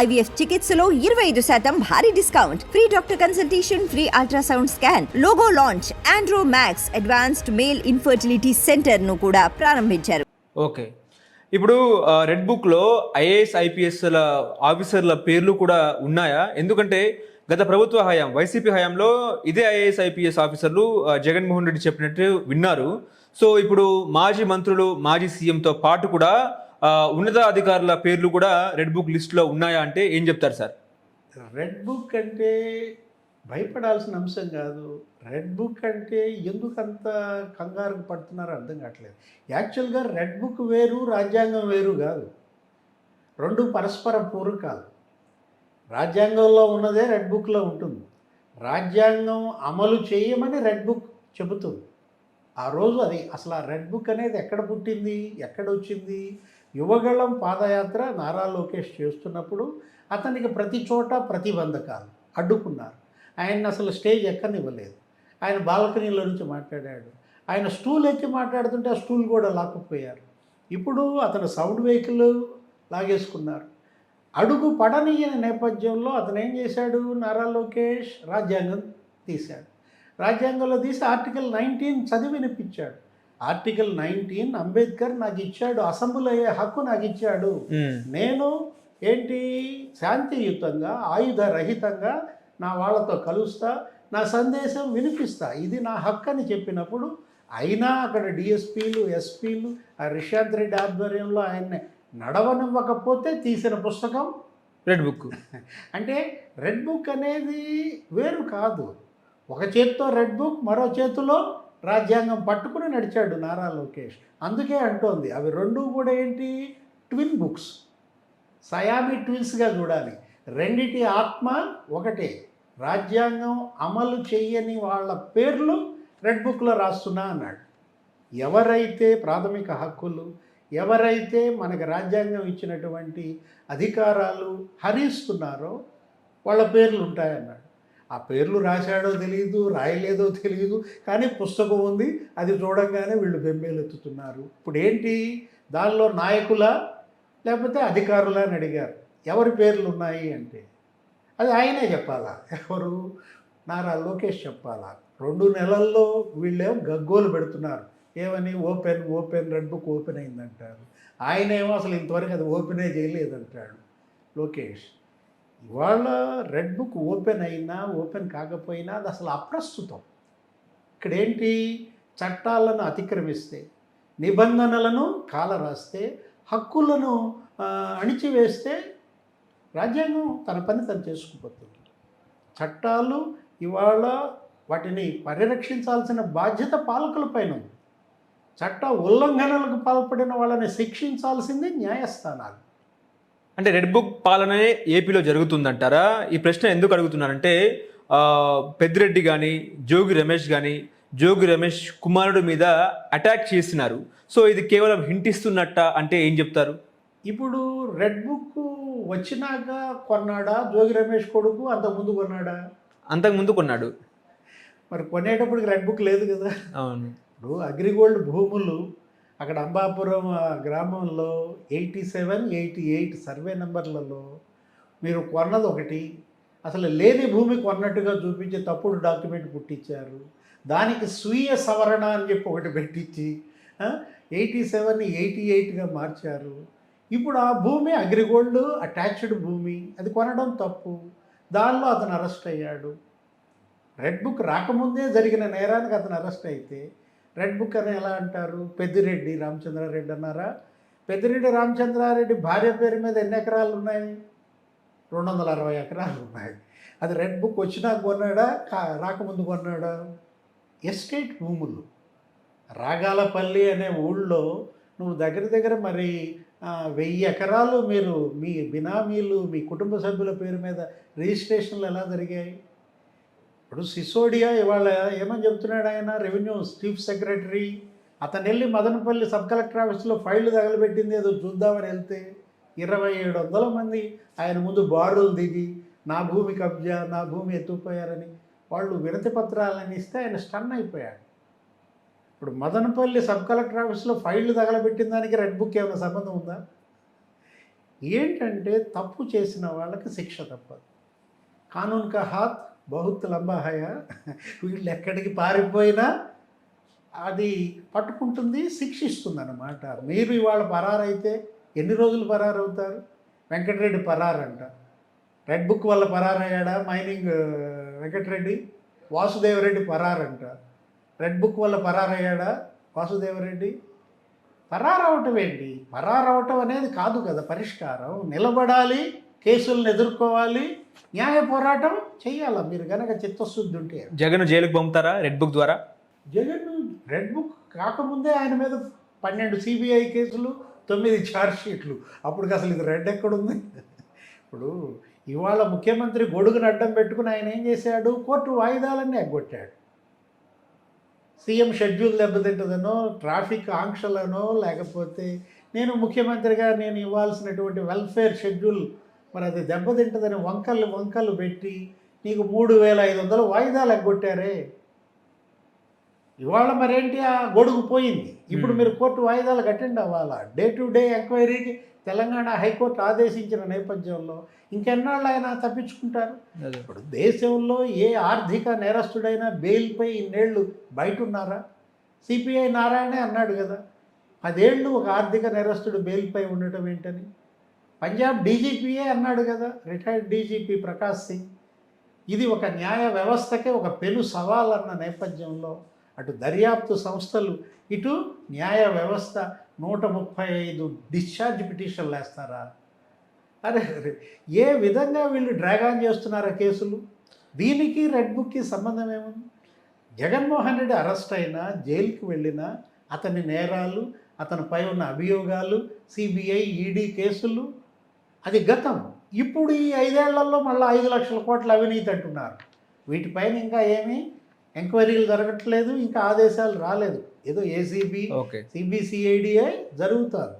IVF చికిత్సలో 25% భారీ discount, free doctor consultation, free ultrasound scan, logo launch, Andro max advanced male infertility centre ను కూడా ప్రారంభించారు. Okay, ఇప్పుడు రెడ్ బుక్లో ఐఏఎస్ ఐపీఎస్ల ఆఫీసర్ల పేర్లు కూడా ఉన్నాయా? ఎందుకంటే గత ప్రభుత్వ హయాం వైసీపీ హయాంలో ఇదే ఐఏఎస్ ఐపీఎస్ ఆఫీసర్లు జగన్మోహన్ రెడ్డి చెప్పినట్టు విన్నారు. సో ఇప్పుడు మాజీ మంత్రులు, మాజీ సీఎంతో పాటు కూడా ఉన్నత అధికారుల పేర్లు కూడా రెడ్ బుక్ లిస్టులో ఉన్నాయా అంటే ఏం చెప్తారు సార్? రెడ్ బుక్ అంటే భయపడాల్సిన అంశం కాదు. రెడ్ బుక్ అంటే ఎందుకు అంత కంగారు పడుతున్నారో అర్థం కావట్లేదు. యాక్చువల్గా రెడ్ బుక్ వేరు, రాజ్యాంగం వేరు కాదు. రెండు పరస్పర పూరకాలు. రాజ్యాంగంలో ఉన్నదే రెడ్ బుక్లో ఉంటుంది. రాజ్యాంగం అమలు చేయమని రెడ్ బుక్ చెబుతుంది. ఆ రోజు అది అసలు ఆ రెడ్ బుక్ అనేది ఎక్కడ పుట్టింది, ఎక్కడ వచ్చింది? యువగళం పాదయాత్ర నారా లోకేష్ చేస్తున్నప్పుడు అతనికి ప్రతి చోట ప్రతిబంధకాలు అడ్డుకున్నారు. ఆయన అసలు స్టేజ్ ఎక్కనివ్వలేదు. ఆయన బాల్కనీలో నుంచి మాట్లాడాడు. ఆయన స్టూల్ ఎక్కి మాట్లాడుతుంటే ఆ స్టూల్ కూడా లాక్కుపోయారు. ఇప్పుడు అతను సౌండ్ వెహికల్ లాగేసుకున్నారు. అడుగు పడనీయని నేపథ్యంలో అతను ఏం చేశాడు? నారా లోకేష్ రాజ్యాంగం తీశాడు. రాజ్యాంగంలో తీసి ఆర్టికల్ 19 చదివి వినిపించాడు. ఆర్టికల్ 19 అంబేద్కర్ నాకు ఇచ్చాడు, అసెంబ్లీ అయ్యే హక్కు నాకు ఇచ్చాడు. నేను ఏంటి శాంతియుతంగా, ఆయుధ రహితంగా నా వాళ్ళతో కలుస్తా, నా సందేశం వినిపిస్తా, ఇది నా హక్కు అని చెప్పినప్పుడు అయినా అక్కడ డిఎస్పీలు, ఎస్పీలు, ఆ రిషాంత్ రెడ్డి ఆధ్వర్యంలో ఆయన్ని నడవనివ్వకపోతే తీసిన పుస్తకం రెడ్ బుక్. అంటే రెడ్ బుక్ అనేది వేరు కాదు. ఒక చేతితో రెడ్ బుక్, మరో చేతిలో రాజ్యాంగం పట్టుకుని నడిచాడు నారా లోకేష్. అందుకే అంటోంది అవి రెండు కూడా ఏంటి? ట్విన్ బుక్స్, సయామి ట్విన్స్గా చూడాలి. రెండిటి ఆత్మ ఒకటే. రాజ్యాంగం అమలు చెయ్యని వాళ్ళ పేర్లు రెడ్ బుక్లో రాస్తున్నా అన్నాడు. ఎవరైతే ప్రాథమిక హక్కులు, ఎవరైతే మనకు రాజ్యాంగం ఇచ్చినటువంటి అధికారాలు హరిస్తున్నారో వాళ్ళ పేర్లు ఉంటాయన్నాడు. ఆ పేర్లు రాశాడో తెలియదు, రాయలేదో తెలియదు, కానీ పుస్తకం ఉంది, అది చూడంగానే వీళ్ళు బెంబేలెత్తుతున్నారు. ఇప్పుడు ఏంటి దానిలో నాయకుల లేకపోతే అధికారుల అని అడిగారు. ఎవరి పేర్లు ఉన్నాయి అంటే అది ఆయనే చెప్పాలా? ఎవరు? నారా లోకేష్ చెప్పాలా? 2 నెలల్లో వీళ్ళేమో గగ్గోలు పెడుతున్నారు. ఏమని? ఓపెన్ రెడ్ బుక్ ఓపెన్ అయిందంటారు. ఆయనేమో అసలు ఇంతవరకు అది ఓపెనే చేయలేదంటాడు లోకేష్. ఇవాళ రెడ్ బుక్ ఓపెన్ అయినా ఓపెన్ కాకపోయినా అది అసలు అప్రస్తుతం. ఇక్కడేంటి? చట్టాలను అతిక్రమిస్తే, నిబంధనలను కాలరాస్తే, హక్కులను అణిచివేస్తే రాజ్యాంగం తన పని తను చేసుకుపోతుంది. చట్టాలు ఇవాళ వాటిని పరిరక్షించాల్సిన బాధ్యత పాలకులపైన ఉంది. చట్ట ఉల్లంఘనలకు పాల్పడిన వాళ్ళని శిక్షించాల్సింది న్యాయస్థానాలు. అంటే రెడ్ బుక్ పాలనే ఏపీలో జరుగుతుందంటారా? ఈ ప్రశ్న ఎందుకు అడుగుతున్నానంటే పెద్దిరెడ్డి కానీ, జోగి రమేష్ కుమారుడు మీద అటాక్ చేసినారు. సో ఇది కేవలం హింట్ ఇస్తున్నట్ట అంటే ఏం చెప్తారు? ఇప్పుడు రెడ్ బుక్ వచ్చినాక కొన్నాడా జోగి రమేష్ కొడుకు? అంతకుముందు కొన్నాడా? అంతకుముందు కొన్నాడు. మరి కొనేటప్పటికి రెడ్ బుక్ లేదు కదా. అవును. ఇప్పుడు అగ్రిగోల్డ్ భూములు అక్కడ అంబాపురం గ్రామంలో 87, 88 సర్వే నెంబర్లలో మీరు కొన్నది ఒకటి, అసలు లేని భూమి కొన్నట్టుగా చూపించి తప్పుడు డాక్యుమెంట్ పుట్టించారు. దానికి స్వీయ సవరణ అని చెప్పి ఒకటి పెట్టించి 87ని 88గా మార్చారు. ఇప్పుడు ఆ భూమి అగ్రిగోల్డ్ అటాచ్డ్ భూమి, అది కొనడం తప్పు. దానిలో అతను అరెస్ట్ అయ్యాడు. రెడ్ బుక్ రాకముందే జరిగిన నేరానికి అతను అరెస్ట్ అయితే రెడ్ బుక్ అని ఎలా అంటారు? పెద్దిరెడ్డి రామచంద్రారెడ్డి అన్నారా? పెద్దిరెడ్డి రామచంద్రారెడ్డి భార్య పేరు మీద ఎన్ని ఎకరాలు ఉన్నాయి? 260 ఎకరాలు ఉన్నాయి. అది రెడ్ బుక్ వచ్చినా కొన్నాడా, రాకముందు కొన్నాడా? ఎస్టేట్ భూములు. రాగాలపల్లి అనే ఊళ్ళో నువ్వు దగ్గర మరి 1000 ఎకరాలు మీరు మీ బినామీలు, మీ కుటుంబ సభ్యుల పేరు మీద రిజిస్ట్రేషన్లు ఎలా జరిగాయి? ఇప్పుడు సిసోడియా ఇవాళ ఏమని చెప్తున్నాడు ఆయన? రెవెన్యూ చీఫ్ సెక్రటరీ అతను వెళ్ళి మదనపల్లి సబ్ కలెక్టర్ ఆఫీస్లో ఫైళ్ళు తగలబెట్టింది ఏదో చూద్దామని వెళ్తే 2700 మంది ఆయన ముందు బారులు దిగి నా భూమి కబ్జా, నా భూమి ఎత్తుకుపోయారని వాళ్ళు వినతి పత్రాలని ఇస్తే ఆయన స్టన్ అయిపోయాడు. ఇప్పుడు మదనపల్లి సబ్ కలెక్టర్ ఆఫీస్లో ఫైళ్ళు తగలబెట్టిన దానికి రెడ్ బుక్ ఏమైనా సంబంధం ఉందా? ఏంటంటే తప్పు చేసిన వాళ్ళకి శిక్ష తప్పదు. కానూన్ కా హాత్ బహుత్ లంబా హయా. వీళ్ళు ఎక్కడికి పారిపోయినా అది పట్టుకుంటుంది, శిక్షిస్తుంది అన్నమాట. మీరు ఇవాళ పరారైతే ఎన్ని రోజులు పరారవుతారు? వెంకటరెడ్డి పరారంట. రెడ్ బుక్ వల్ల పరారయ్యాడా మైనింగ్ వెంకటరెడ్డి? వాసుదేవరెడ్డి పరారంట. రెడ్ బుక్ వల్ల పరారయ్యాడా వాసుదేవరెడ్డి? పరారవటం ఏంటి? పరారవటం అనేది కాదు కదా పరిష్కారం. నిలబడాలి, కేసులను ఎదుర్కోవాలి, న్యాయ పోరాటం చెయ్యాలా మీరు కనుక చిత్తశుద్ధి ఉంటే. జగన్ జైలుకు పంపుతారా రెడ్ బుక్ ద్వారా? జగన్ రెడ్ బుక్ కాకముందే ఆయన మీద 12 సిబిఐ కేసులు, 9 ఛార్జ్ షీట్లు. అప్పుడు అసలు ఇది రెడ్ ఎక్కడుంది? ఇప్పుడు ఇవాళ ముఖ్యమంత్రి గొడుగును అడ్డం పెట్టుకుని ఆయన ఏం చేశాడు? కోర్టు వాయిదాలన్నీ ఎగ్గొట్టాడు. సీఎం షెడ్యూల్ దెబ్బతింటుందనో, ట్రాఫిక్ ఆంక్షలనో, లేకపోతే నేను ముఖ్యమంత్రిగా నేను ఇవ్వాల్సినటువంటి వెల్ఫేర్ షెడ్యూల్ మరి అది దెబ్బతింటుందని వంకలు పెట్టి నీకు 3,500 వాయిదాలు ఎగ్గొట్టారే. ఇవాళ మరేంటి? ఆ గొడుగు పోయింది. ఇప్పుడు మీరు కోర్టు వాయిదాలకు అటెండ్ అవ్వాలా? డే టు డే ఎంక్వైరీకి తెలంగాణ హైకోర్టు ఆదేశించిన నేపథ్యంలో ఇంకెన్నాళ్ళు ఆయన తప్పించుకుంటారు? ఇప్పుడు దేశంలో ఏ ఆర్థిక నేరస్తుడైనా బెయిల్పై ఇన్నేళ్ళు బయట ఉన్నారా? సిపిఐ నారాయణే అన్నాడు కదా, 10 ఏళ్ళు ఒక ఆర్థిక నేరస్తుడు బెయిల్పై ఉండటం ఏంటని. పంజాబ్ డీజీపీయే అన్నాడు కదా, రిటైర్డ్ డీజీపీ ప్రకాష్ సింగ్. ఇది ఒక న్యాయ వ్యవస్థకే ఒక పెను సవాల్ అన్న నేపథ్యంలో అటు దర్యాప్తు సంస్థలు, ఇటు న్యాయ వ్యవస్థ 135 డిశ్చార్జ్ పిటిషన్లు వేస్తారా? అరే ఏ విధంగా వీళ్ళు డ్రాగాన్ చేస్తున్నారా కేసులు? దీనికి రెడ్ బుక్కి సంబంధం ఏముంది? జగన్మోహన్ రెడ్డి అరెస్ట్ అయినా, జైలుకి వెళ్ళినా అతని నేరాలు, అతనిపై ఉన్న అభియోగాలు, సిబిఐ ఈడీ కేసులు అది గతం. ఇప్పుడు ఈ 5 ఏళ్లలో మళ్ళీ 5 లక్షల కోట్ల అవినీతి అంటున్నారు. వీటిపైన ఇంకా ఏమీ ఎంక్వైరీలు జరగట్లేదు, ఇంకా ఆదేశాలు రాలేదు. ఏదో ఏసీబీ, సిబిసిఐడిఐ జరుగుతారు.